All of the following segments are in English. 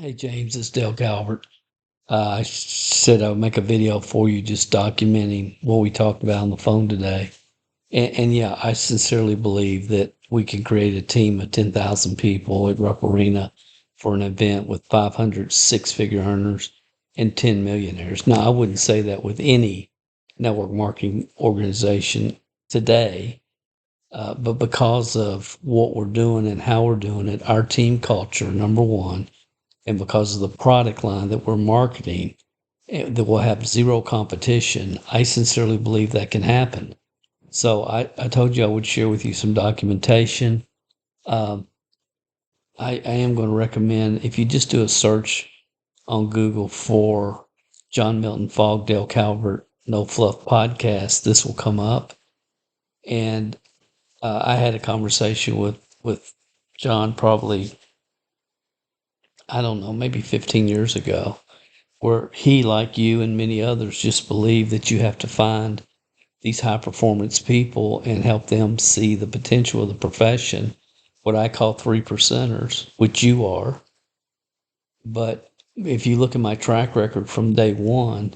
Hey James, it's Dale Calvert. I said I would make a video for you just documenting what we talked about on the phone today. And yeah, I sincerely believe that we can create a team of 10,000 people at Rupp Arena for an event with 500 six-figure earners and 10 millionaires. Now, I wouldn't say that with any network marketing organization today, but because of what we're doing and how we're doing it, our team culture, number one, and because of the product line that we're marketing, that will have zero competition, I sincerely believe that can happen. So I told you I would share with you some documentation. Um, I am going to recommend if you just do a search on Google for John Milton Fogg, Dale Calvert, No Fluff podcast, this will come up. And I had a conversation with John probably, I don't know, maybe 15 years ago, where he, like you and many others, just believe that you have to find these high performance people and help them see the potential of the profession, what I call 3%ers, which you are. But if you look at my track record from day one,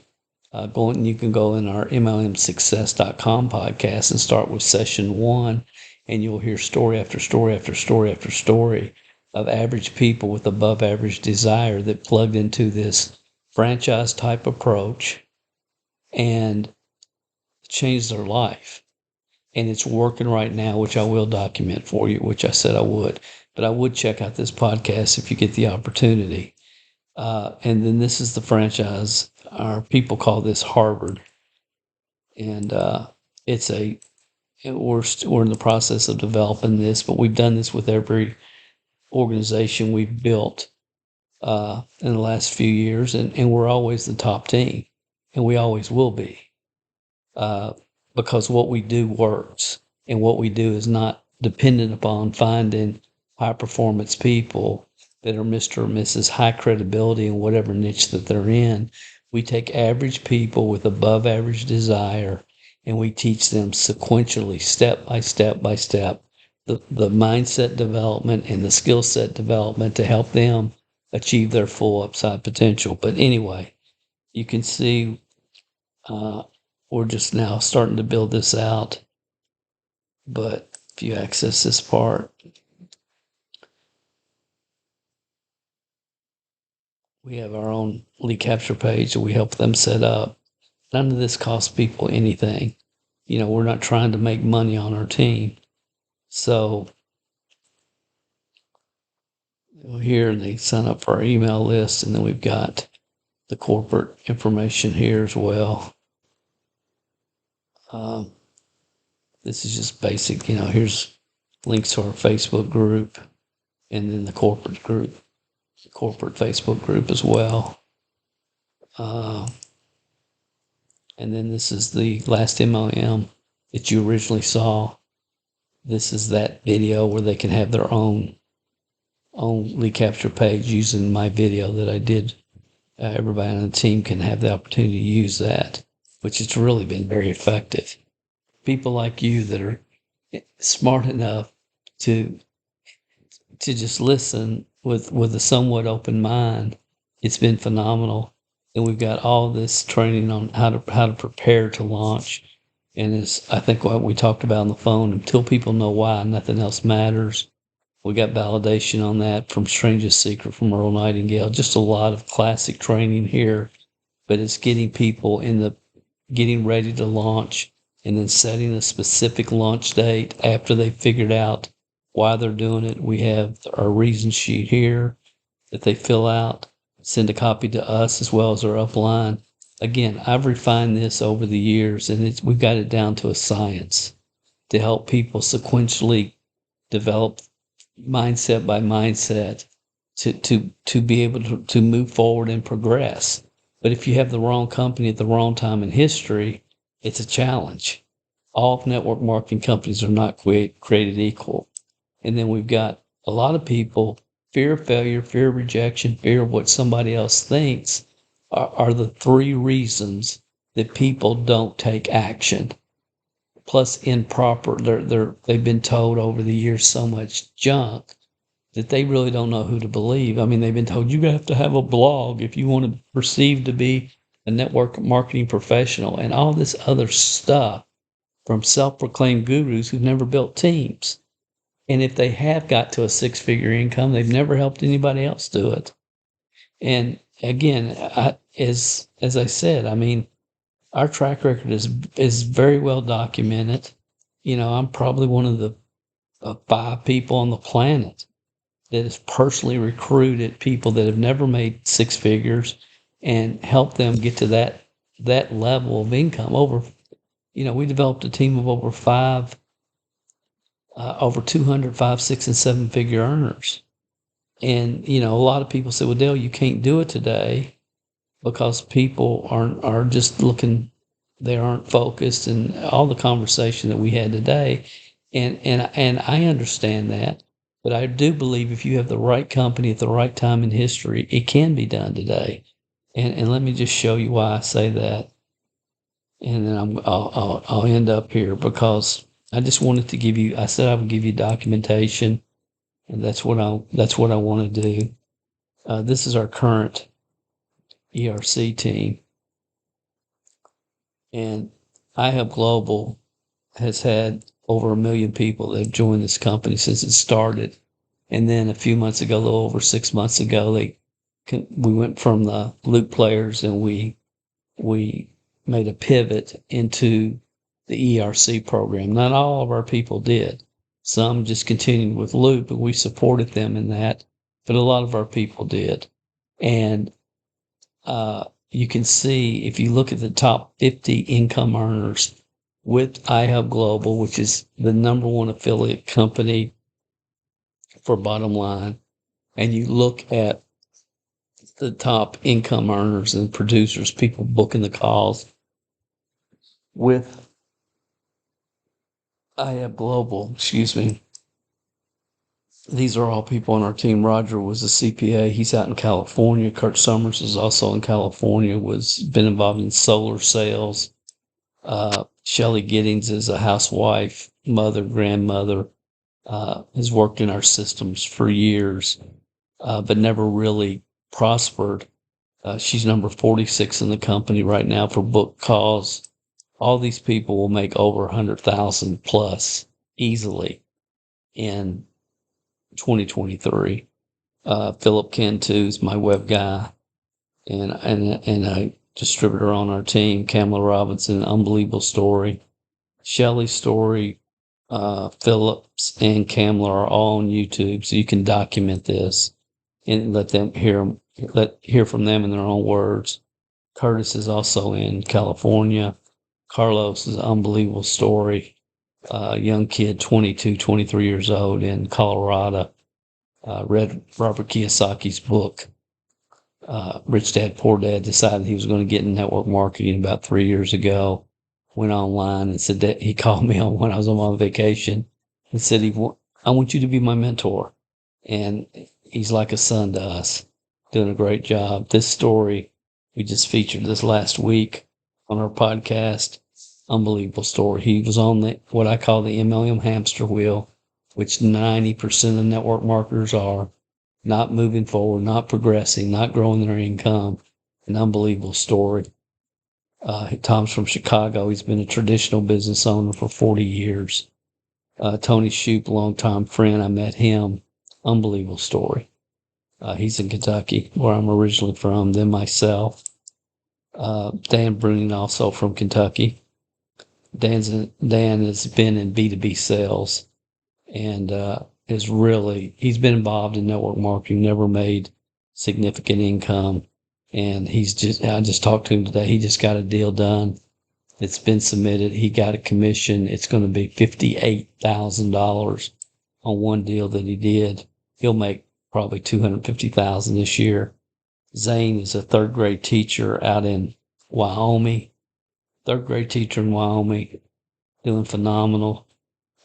you can go in our MLMsuccess.com podcast and start with session one, and you'll hear story after story after story after story of average people with above average desire that plugged into this franchise type approach and changed their life. And it's working right now, which I will document for you, which I said I would. But I would check out this podcast if you get the opportunity. And then this is the franchise. Our people call this Harvard, and it's a. We're in the process of developing this, but we've done this with every organization we've built in the last few years, and we're always the top team, and we always will be, uh, because what we do works, and what we do is not dependent upon finding high performance people that are Mr. or Mrs. High credibility in whatever niche that they're in. We take average people with above average desire and we teach them sequentially, step by step by step, the mindset development and the skill set development to help them achieve their full upside potential. But anyway, you can see uh, we're just now starting to build this out. But if you access this part, we have our own lead capture page that we help them set up. None of this costs people anything. We're not trying to make money on our team. So here they sign up for our email list, and then we've got the corporate information here as well. Um, this is just basic. Here's links to our Facebook group, and then the corporate group, the corporate Facebook group as well. And then this is the last MLM that you originally saw. This is that video where they can have their own lead capture page using my video that I did. Everybody on the team can have the opportunity to use that, which has really been very effective. People like you that are smart enough to just listen with a somewhat open mind, it's been phenomenal. And we've got all this training on how to prepare to launch. And it's, I think, what we talked about on the phone, until people know why, nothing else matters. We got validation on that from Strangest Secret from Earl Nightingale. Just a lot of classic training here, but it's getting people getting ready to launch and then setting a specific launch date after they've figured out why they're doing it. We have our reason sheet here that they fill out, send a copy to us as well as our upline. Again, I've refined this over the years, and we've got it down to a science to help people sequentially develop mindset by mindset to be able to move forward and progress. But if you have the wrong company at the wrong time in history, it's a challenge. All network marketing companies are not created equal. And then we've got a lot of people, fear of failure, fear of rejection, fear of what somebody else thinks are the three reasons that people don't take action. Plus improper, they've been told over the years so much junk that they really don't know who to believe. I mean, they've been told you have to have a blog if you want to perceive to be a network marketing professional and all this other stuff from self-proclaimed gurus who've never built teams. And if they have got to a six-figure income, they've never helped anybody else do it. And again, as I said, I mean, our track record is very well documented. You know, I'm probably one of the 5 people on the planet that has personally recruited people that have never made six figures and helped them get to that level of income. We developed a team of over 200, 5, 6, and 7 figure earners. And, a lot of people say, well, Dale, you can't do it today because people are just looking, they aren't focused, and all the conversation that we had today. And I understand that, but I do believe if you have the right company at the right time in history, it can be done today. And let me just show you why I say that. And then I'll end up here because I just wanted to give you, I said I would give you documentation, and that's what I want to do. This is our current ERC team. And iHub Global has had over 1 million people that have joined this company since it started. And then a few months ago, a little over 6 months ago, we went from the Loop players and we made a pivot into the ERC program. Not all of our people did. Some just continued with Loop, and we supported them in that, but a lot of our people did. And you can see, if you look at the top 50 income earners with iHub Global, which is the number one affiliate company for Bottom Line, and you look at the top income earners and producers, people booking the calls with iHub Global, these are all people on our team. Roger was a CPA. He's out in California. Kurt Summers is also in California, been involved in solar sales. Shelly Giddings is a housewife, mother, grandmother, has worked in our systems for years, but never really prospered. She's number 46 in the company right now for book calls. All these people will make over 100,000 plus easily in 2023. Philip Cantu is my web guy and a distributor on our team. Kamala Robinson, unbelievable story. Shelly's story, Phillips and Kamala are all on YouTube, so you can document this and let hear from them in their own words. Curtis is also in California. Carlos is an unbelievable story. Young kid, 22, 23 years old in Colorado. Read Robert Kiyosaki's book, Rich Dad, Poor Dad, decided he was going to get in network marketing about 3 years ago. Went online and said that he called me on when I was on my vacation and said, I want you to be my mentor. And he's like a son to us, doing a great job. This story we just featured this last week on our podcast. Unbelievable story. He was on what I call the MLM hamster wheel, which 90% of network marketers are, not moving forward, not progressing, not growing their income. An unbelievable story. Tom's from Chicago. He's been a traditional business owner for 40 years. Tony Shoup, longtime friend. I met him. Unbelievable story. He's in Kentucky, where I'm originally from. Then myself. Dan Bruning, also from Kentucky. Dan has been in B2B sales and he's been involved in network marketing, never made significant income. And I just talked to him today. He just got a deal done. It's been submitted. He got a commission. It's going to be $58,000 on one deal that he did. He'll make probably $250,000 this year. Zane is a third grade teacher out in Wyoming. Third grade teacher in Wyoming, doing phenomenal.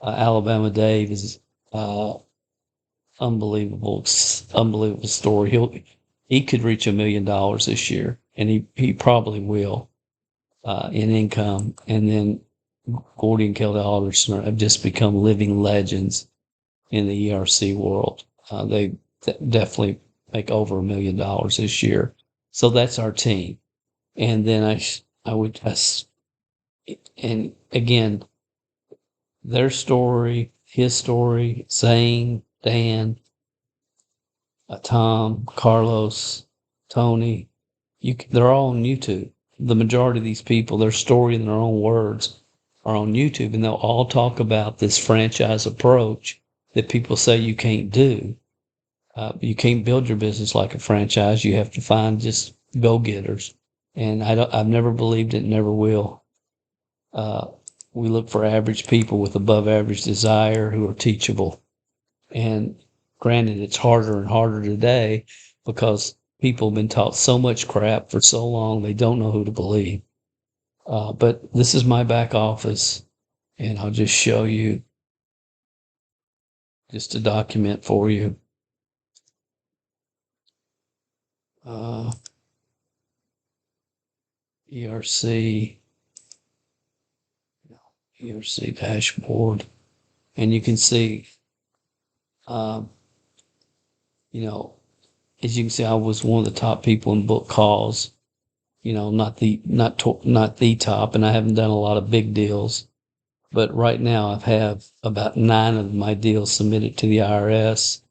Alabama Dave is unbelievable story. He could reach $1 million this year, and he probably will in income. And then Gordy and Kelly Alderson have just become living legends in the ERC world. They definitely make over $1 million this year. So that's our team. And then I would, and again, their story, his story, Zane, Dan, Tom, Carlos, Tony, they're all on YouTube. The majority of these people, their story in their own words are on YouTube, and they'll all talk about this franchise approach that people say you can't do. You can't build your business like a franchise. You have to find just go-getters. And I've never believed it, never will. We look for average people with above average desire who are teachable. And granted, it's harder and harder today because people have been taught so much crap for so long, they don't know who to believe. But this is my back office, and I'll just show you just a document for you. ERC dashboard, and you can see, you know, as you can see, I was one of the top people in book calls. You know, not the top, and I haven't done a lot of big deals, but right now I have about 9 of my deals submitted to the IRS,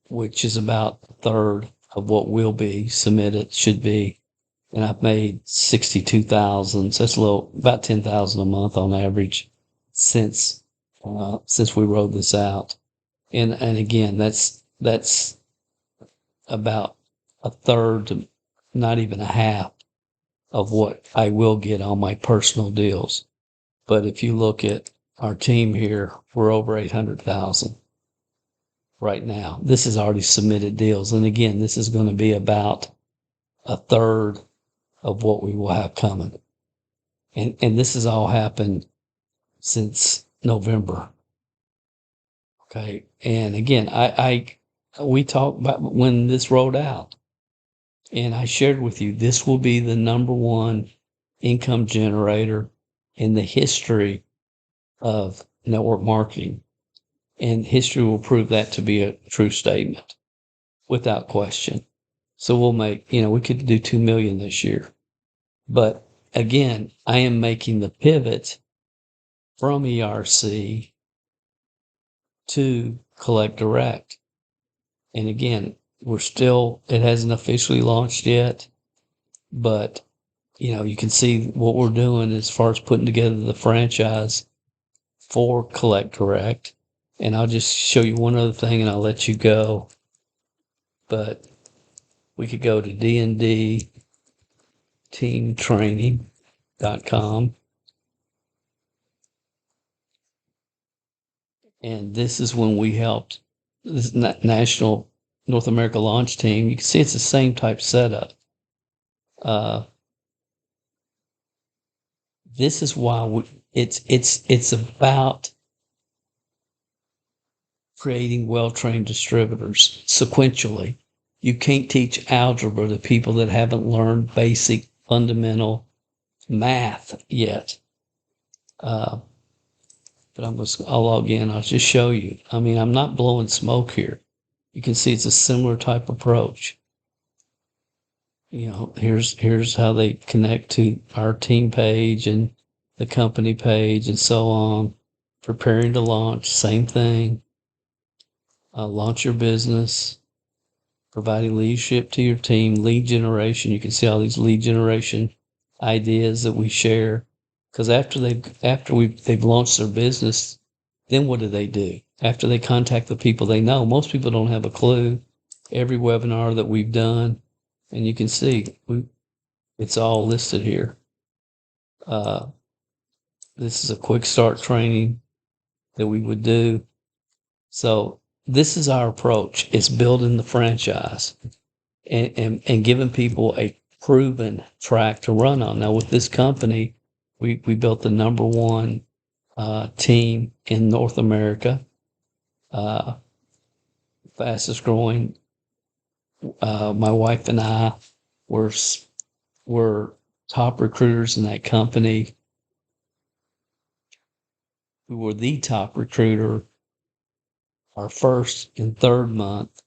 which is about a third of what will be submitted, should be. And I've made 62,000. So that's about 10,000 a month on average since we rolled this out. And again, that's about a third to not even a half of what I will get on my personal deals. But if you look at our team here, we're over 800,000 right now. This is already submitted deals. And again, this is going to be about a third of what we will have coming. And this has all happened since November. Okay. And again, we talked about when this rolled out, and I shared with you, this will be the number one income generator in the history of network marketing. And history will prove that to be a true statement without question. So we'll make, we could do 2 million this year. But again, I am making the pivot from ERC to Collect Direct. And again, it hasn't officially launched yet, but you can see what we're doing as far as putting together the franchise for Collect Direct. And I'll just show you one other thing and I'll let you go. But we could go to dndteamtraining.com. And this is when we helped this national North America launch team. You can see it's the same type setup. This is why it's about creating well-trained distributors sequentially. You can't teach algebra to people that haven't learned basic fundamental math yet. But I'll log in. I'll just show you. I mean, I'm not blowing smoke here. You can see it's a similar type approach. Here's how they connect to our team page and the company page and so on. Preparing to launch, same thing. Launch your business, providing leadership to your team, lead generation. You can see all these lead generation ideas that we share. Because after they've launched their business, then what do? After they contact the people they know, most people don't have a clue. Every webinar that we've done, and you can see it's all listed here. This is a quick start training that we would do. So this is our approach. It's building the franchise and giving people a proven track to run on. Now with this company, we built the number one team in North America, fastest growing. My wife and I were top recruiters in that company. We were the top recruiter our first and third month,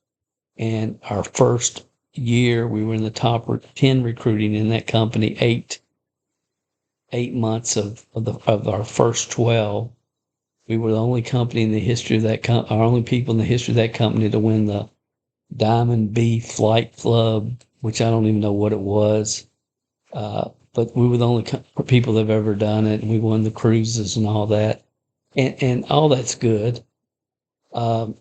and our first year we were in the top 10 recruiting in that company. 8 months of our first 12, we were the only company in the history of that our only people in the history of that company to win the Diamond B Flight Club, which I don't even know what it was. But we were the only people that have ever done it, and we won the cruises and all that. And all that's good. But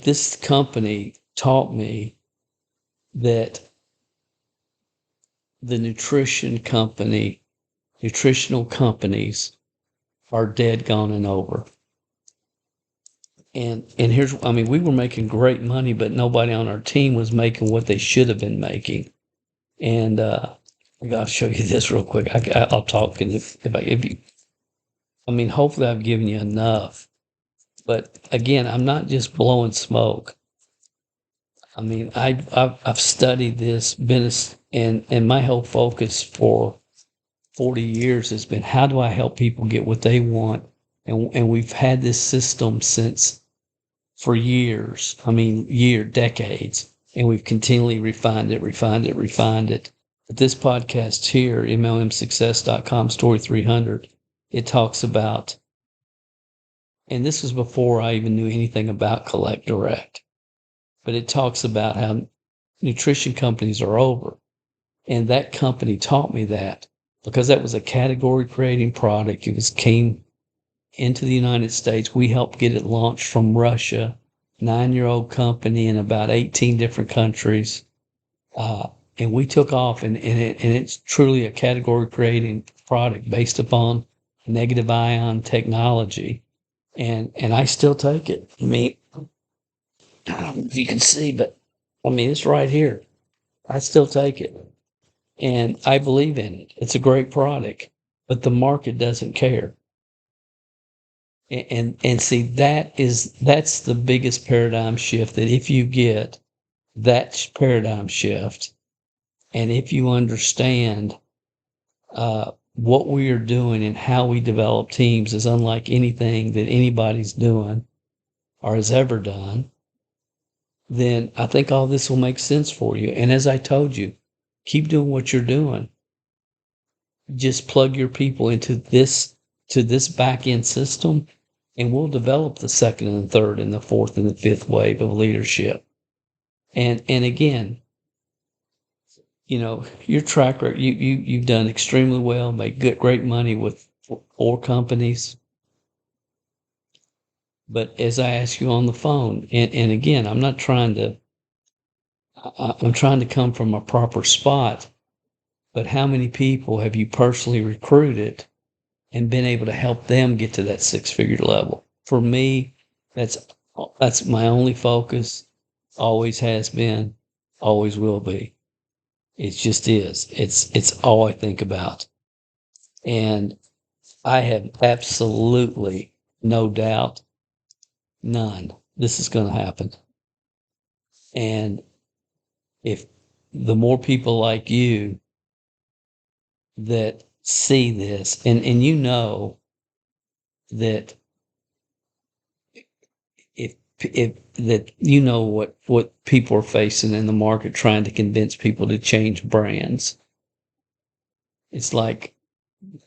this company taught me that the nutritional companies are dead, gone, and over. And here's, I mean, we were making great money, but nobody on our team was making what they should have been making. And I'll show you this real quick. I'll talk, and if you, I mean, hopefully I've given you enough. But again, I'm not just blowing smoke. I mean, I've studied this business, and my whole focus for 40 years has been, how do I help people get what they want? And we've had this system for years. I mean, decades, and we've continually refined it. But this podcast here, MLMsuccess.com, Story 300, it talks about, and this was before I even knew anything about Collect Direct, but it talks about how nutrition companies are over. And that company taught me that, because that was a category creating product. It came into the United States. We helped get it launched from Russia, 9-year-old company in about 18 different countries. And we took off, and it's truly a category creating product based upon negative ion technology. And I still take it. I mean, I don't know if you can see, but I mean, it's right here. I still take it. And I believe in it. It's a great product, but the market doesn't care. And see, that's the biggest paradigm shift, that if you get that paradigm shift, and if you understand what we are doing and how we develop teams is unlike anything that anybody's doing or has ever done, then I think all this will make sense for you. And as I told you, keep doing what you're doing. Just plug your people into this back end system, and we'll develop the second and the third and the fourth and the fifth wave of leadership. And again, you know, your track record, you've done extremely well, made great money with 4 companies. But as I asked you on the phone, and again, I'm trying to come from a proper spot, but how many people have you personally recruited and been able to help them get to that 6-figure level? For me, that's my only focus. Always has been, always will be. It just is. It's all I think about. And I have absolutely no doubt, none, this is going to happen. And if the more people like you that see this, and you know that if that you know what people are facing in the market, trying to convince people to change brands. It's like,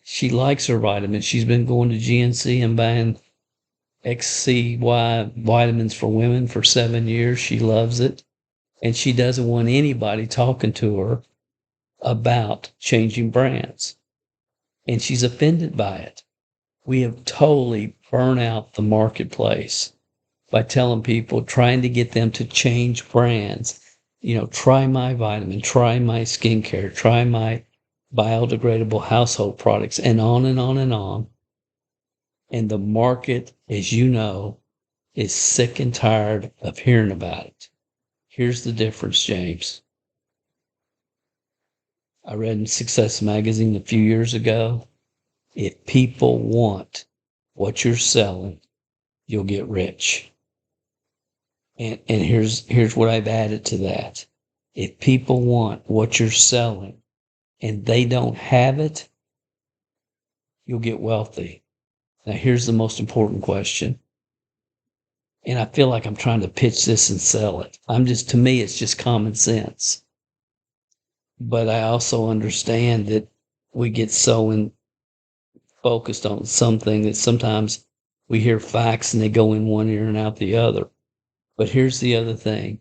she likes her vitamins. She's been going to GNC and buying XCY vitamins for women for 7 years. She loves it. And she doesn't want anybody talking to her about changing brands. And she's offended by it. We have totally burnt out the marketplace by telling people, trying to get them to change brands. You know, try my vitamin, try my skincare, try my biodegradable household products, and on and on and on. And the market, as you know, is sick and tired of hearing about it. Here's the difference, James. I read in Success Magazine a few years ago, if people want what you're selling, you'll get rich. And here's what I've added to that. If people want what you're selling and they don't have it, you'll get wealthy. Now here's the most important question. And I feel like I'm trying to pitch this and sell it. To me, it's just common sense. But I also understand that we get so focused on something that sometimes we hear facts and they go in one ear and out the other. But here's the other thing.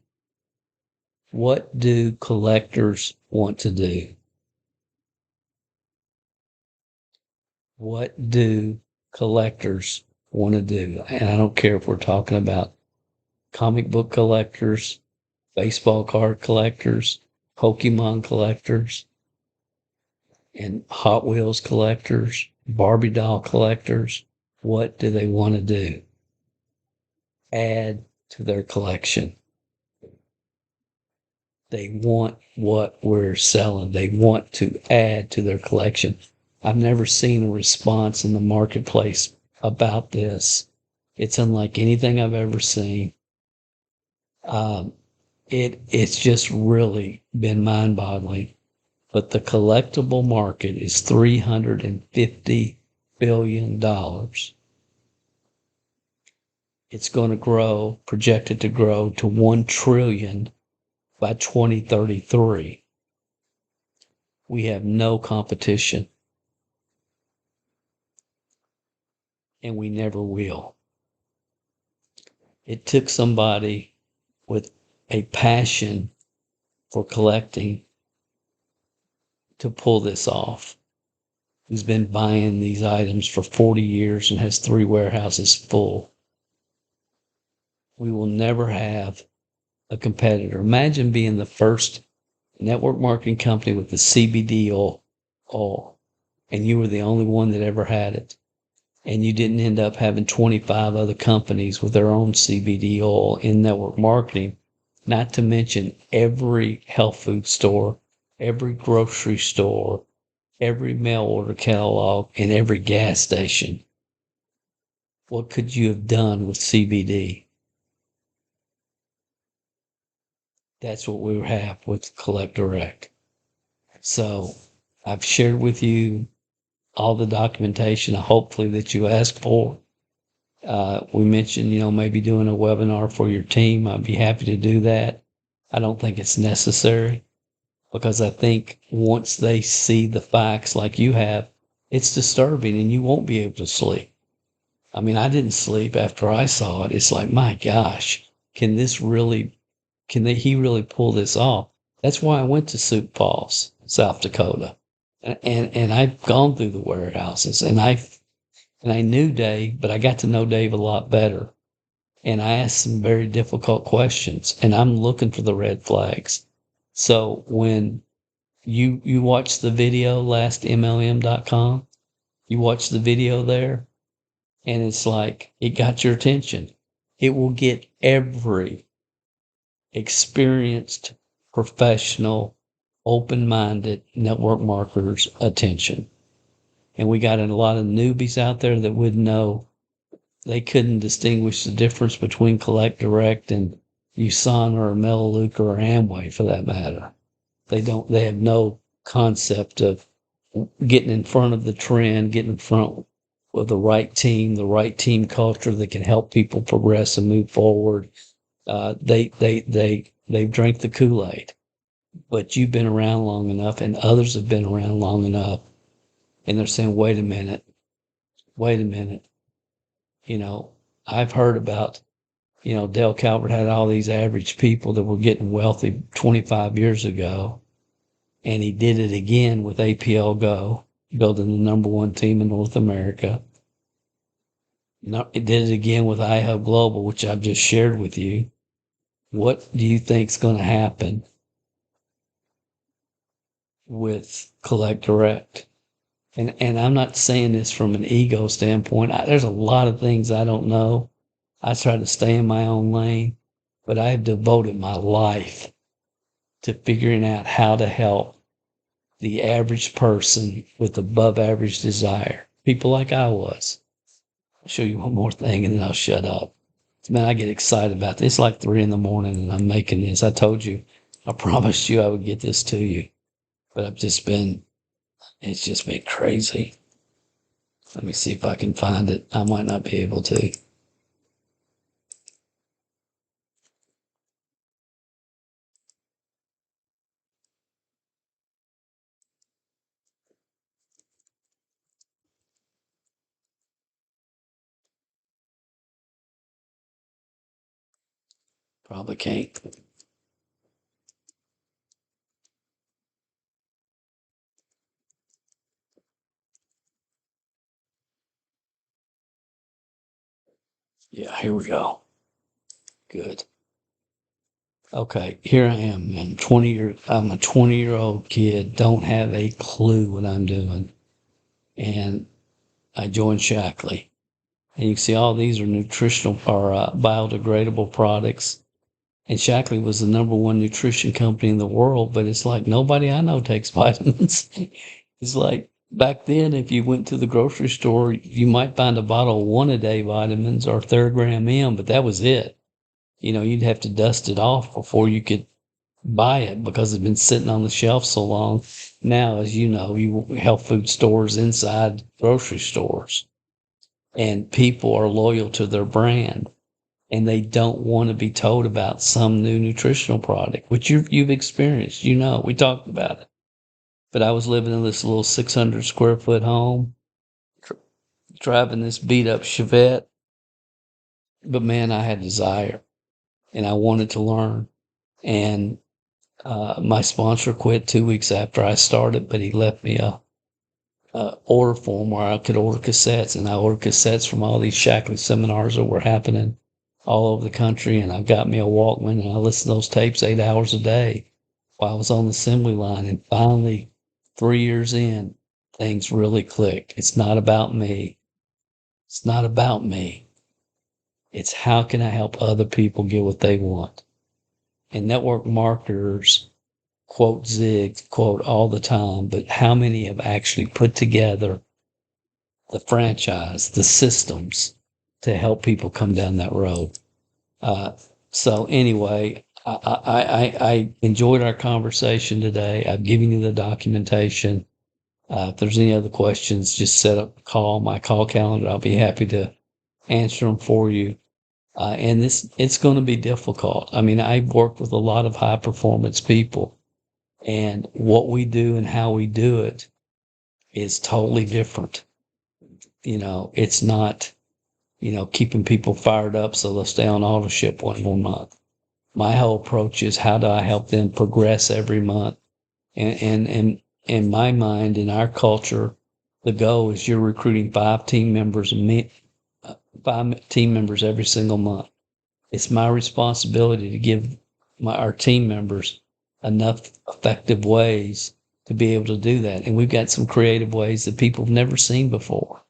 What do collectors want to do? What do collectors want to do? And I don't care if we're talking about comic book collectors, baseball card collectors, Pokemon collectors, and Hot Wheels collectors, Barbie doll collectors. What do they want to do? Add to their collection. They want what we're selling. They want to add to their collection. I've never seen a response in the marketplace about this. It's unlike anything I've ever seen. It's just really been mind-boggling. But the collectible market is $350 billion. It's going to grow, projected to grow to $1 trillion by 2033. We have no competition. And we never will. It took somebody with a passion for collecting to pull this off, who's been buying these items for 40 years and has 3 warehouses full. We will never have a competitor. Imagine being the first network marketing company with the CBD oil, and you were the only one that ever had it. And you didn't end up having 25 other companies with their own CBD oil in network marketing, not to mention every health food store, every grocery store, every mail order catalog, and every gas station. What could you have done with CBD? That's what we have with Collect Direct. So I've shared with you all the documentation, hopefully, that you asked for. We mentioned, maybe doing a webinar for your team. I'd be happy to do that. I don't think it's necessary because I think once they see the facts like you have, it's disturbing and you won't be able to sleep. I mean, I didn't sleep after I saw it. It's like, my gosh, can he really pull this off? That's why I went to Sioux Falls, South Dakota. And I've gone through the warehouses and I knew Dave, but I got to know Dave a lot better. And I asked some very difficult questions and I'm looking for the red flags. So when you watch the video, lastmlm.com, you watch the video there and it's like, it got your attention. It will get every experienced, professional, open-minded network marketer's attention. And we got a lot of newbies out there that wouldn't know. They couldn't distinguish the difference between Collect Direct and USANA or Melaleuca or Amway for that matter. They have no concept of getting in front of the trend, getting in front with the right team culture that can help people progress and move forward. They've drank the Kool-Aid, but you've been around long enough and others have been around long enough. And they're saying, wait a minute. I've heard about, Dale Calvert had all these average people that were getting wealthy 25 years ago. And he did it again with APL Go, building the number 1 team in North America. He did it again with iHub Global, which I've just shared with you. What do you think is going to happen with Collect Direct? And I'm not saying this from an ego standpoint. There's a lot of things I don't know. I try to stay in my own lane, but I have devoted my life to figuring out how to help the average person with above average desire. People like I was. I'll show you one more thing and then I'll shut up. Man, I get excited about this. It's like 3 a.m. and I'm making this. I told you, I promised you I would get this to you, but it's just been crazy. Let me see if I can find it. I might not be able to. Probably can't. Yeah, here we go. Good. Okay, here I am, man. I'm a 20-year-old kid, don't have a clue what I'm doing. And I joined Shackley. And you can see all these are nutritional or biodegradable products. And Shackley was the number one nutrition company in the world, but it's like nobody I know takes vitamins. It's like back then, if you went to the grocery store, you might find a bottle of 1-a-day vitamins or Theragram M, but that was it. You'd have to dust it off before you could buy it because it's been sitting on the shelf so long. Now, as you know, health food stores inside grocery stores, and people are loyal to their brand, and they don't want to be told about some new nutritional product, which you've experienced. We talked about it. But I was living in this little 600 square foot home, driving this beat up Chevette. But man, I had desire, and I wanted to learn. And my sponsor quit 2 weeks after I started, but he left me a order form where I could order cassettes, and I ordered cassettes from all these Shackley seminars that were happening all over the country. And I got me a Walkman, and I listened to those tapes 8 hours a day while I was on the assembly line. And finally, 3 years in, things really clicked. It's not about me. It's not about me. It's how can I help other people get what they want? And network marketers quote Zig, quote all the time, but how many have actually put together the franchise, the systems to help people come down that road? Uh, so anyway, I enjoyed our conversation today. I've given you the documentation. If there's any other questions, just set up a call, my call calendar. I'll be happy to answer them for you. And it's going to be difficult. I mean, I've worked with a lot of high performance people, and what we do and how we do it is totally different. It's not, keeping people fired up so they'll stay on auto ship one more month. My whole approach is how do I help them progress every month? And in my mind, in our culture, the goal is you're recruiting 5 team members every single month. It's my responsibility to give our team members enough effective ways to be able to do that. And we've got some creative ways that people have never seen before.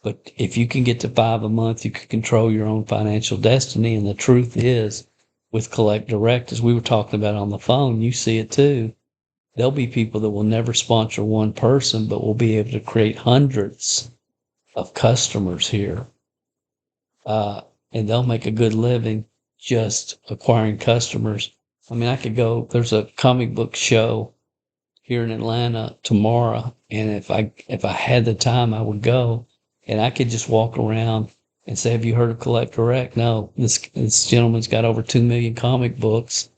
But if you can get to 5 a month, you can control your own financial destiny. And the truth is, with Collect Direct, as we were talking about on the phone, you see it too. There'll be people that will never sponsor one person, but will be able to create hundreds of customers here. And they'll make a good living just acquiring customers. I mean, there's a comic book show here in Atlanta tomorrow, and if I had the time, I would go, and I could just walk around and say, have you heard of Collect Direct? No, this gentleman's got over 2 million comic books,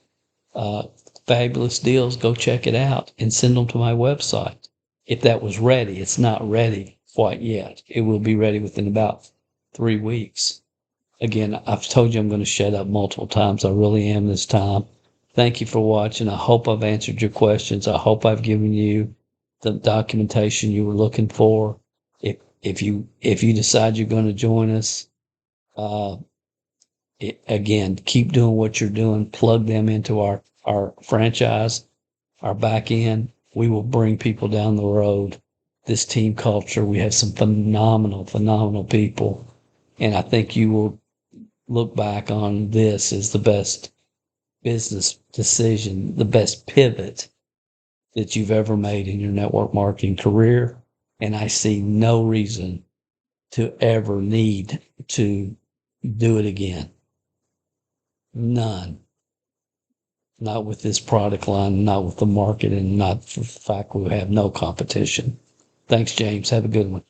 fabulous deals, go check it out, and send them to my website. If that was ready, it's not ready quite yet. It will be ready within about 3 weeks. Again, I've told you I'm going to shut up multiple times. I really am this time. Thank you for watching. I hope I've answered your questions. I hope I've given you the documentation you were looking for. If you decide you're going to join us, again, keep doing what you're doing. Plug them into our franchise, our back end. We will bring people down the road. This team culture, we have some phenomenal people. And I think you will look back on this as the best business decision, the best pivot that you've ever made in your network marketing career. And I see no reason to ever need to do it again. None. Not with this product line, not with the market, and not for the fact we have no competition. Thanks, James. Have a good one.